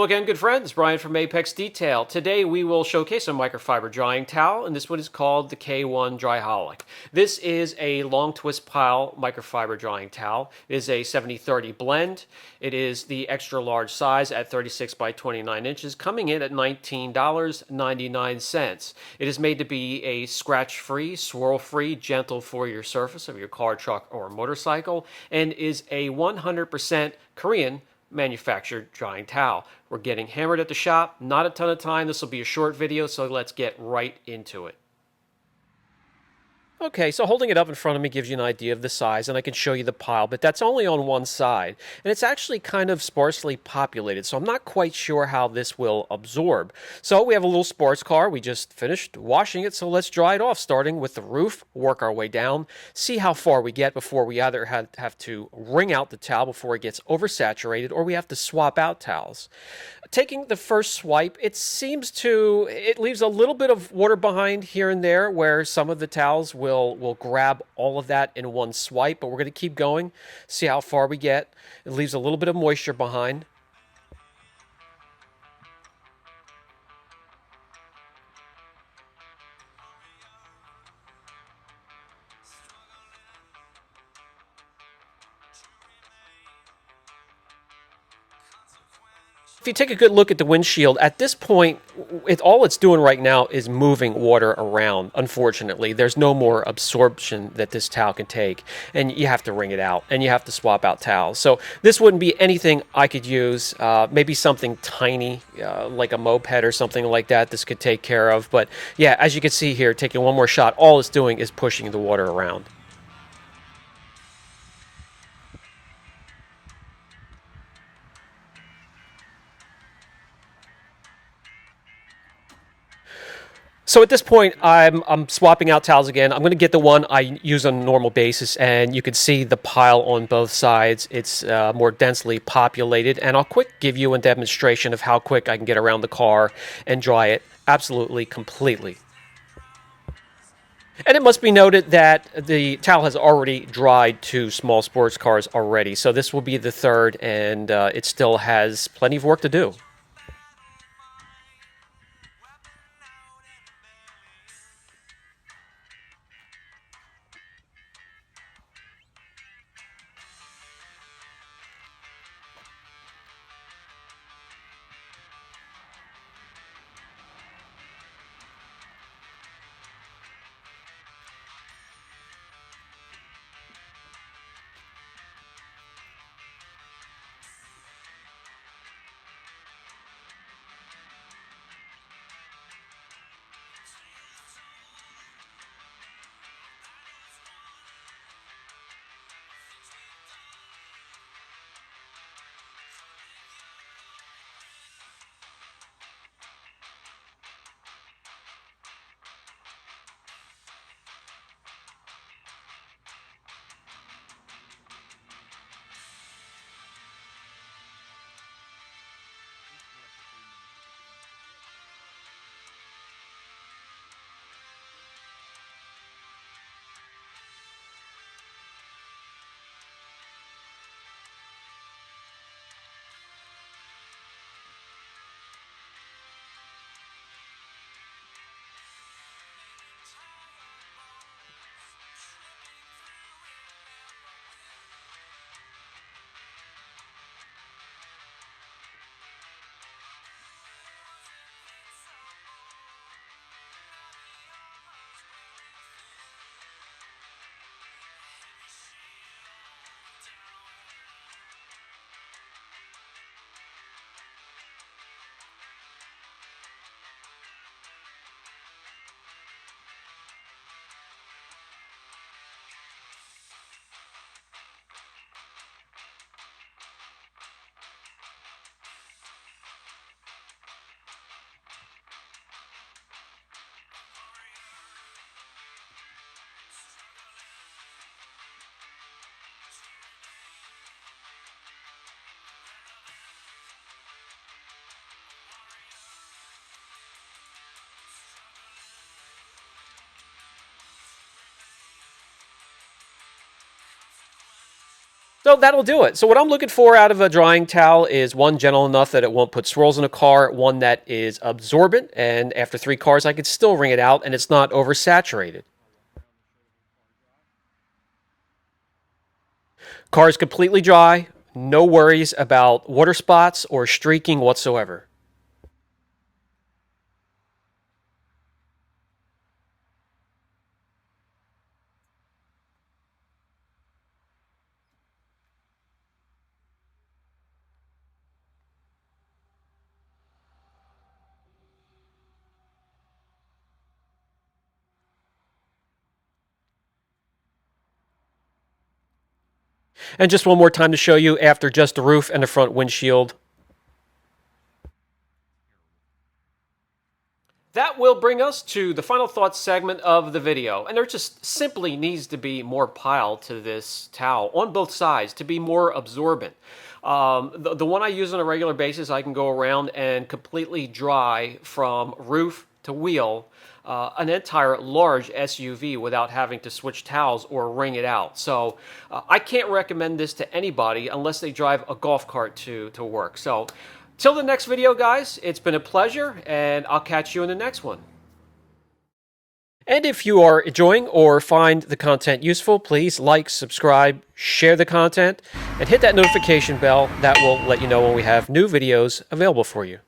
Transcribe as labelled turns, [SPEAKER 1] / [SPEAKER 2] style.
[SPEAKER 1] Hello again, good friends. Brian from Apex Detail. Today we will showcase a microfiber drying towel, and this one is called the K1 Dryholic. This is a long twist pile microfiber drying towel. It is a 70-30 blend. It is the extra large size at 36 by 29 inches, coming in at $19.99. It is made to be a scratch-free, swirl-free, gentle for your surface of your car, truck, or motorcycle, and is a 100% Korean manufactured drying towel. We're getting hammered at the shop, not a ton of time. This will be a short video, so let's get right into it. Okay, so holding it up in front of me gives you an idea of the size, and I can show you the pile, but that's only on one side. And it's actually kind of sparsely populated, so I'm not quite sure how this will absorb. So we have a little sports car. We just finished washing it, so let's dry it off, starting with the roof, work our way down, see how far we get before we either have to wring out the towel before it gets oversaturated, or we have to swap out towels. Taking the first swipe, it leaves a little bit of water behind here and there where some of the towels will grab all of that in one swipe, but we're going to keep going, see how far we get. It leaves a little bit of moisture behind. If you take a good look at the windshield, at this point, all it's doing right now is moving water around. Unfortunately, there's no more absorption that this towel can take, and you have to wring it out, and you have to swap out towels. So this wouldn't be anything I could use. Maybe something tiny, like a moped or something like that, this could take care of. But yeah, as you can see here, taking one more shot, all it's doing is pushing the water around. So at this point, I'm swapping out towels again. I'm going to get the one I use on a normal basis, and you can see the pile on both sides. It's more densely populated, and I'll give you a demonstration of how quick I can get around the car and dry it absolutely completely. And it must be noted that the towel has already dried 2 small sports cars already, so this will be the third, and it still has plenty of work to do. So that'll do it. So what I'm looking for out of a drying towel is one gentle enough that it won't put swirls in a car, one that is absorbent, and after 3 cars I could still wring it out and it's not oversaturated. Car is completely dry, no worries about water spots or streaking whatsoever. And just one more time to show you after just the roof and the front windshield. That will bring us to the final thoughts segment of the video. And there just simply needs to be more pile to this towel on both sides to be more absorbent. The one I use on a regular basis, I can go around and completely dry from roof to wheel an entire large SUV without having to switch towels or wring it out. So I can't recommend this to anybody unless they drive a golf cart to work. So till the next video, guys, it's been a pleasure, and I'll catch you in the next one. And if you are enjoying or find the content useful, please like, subscribe, share the content, and hit that notification bell. That will let you know when we have new videos available for you.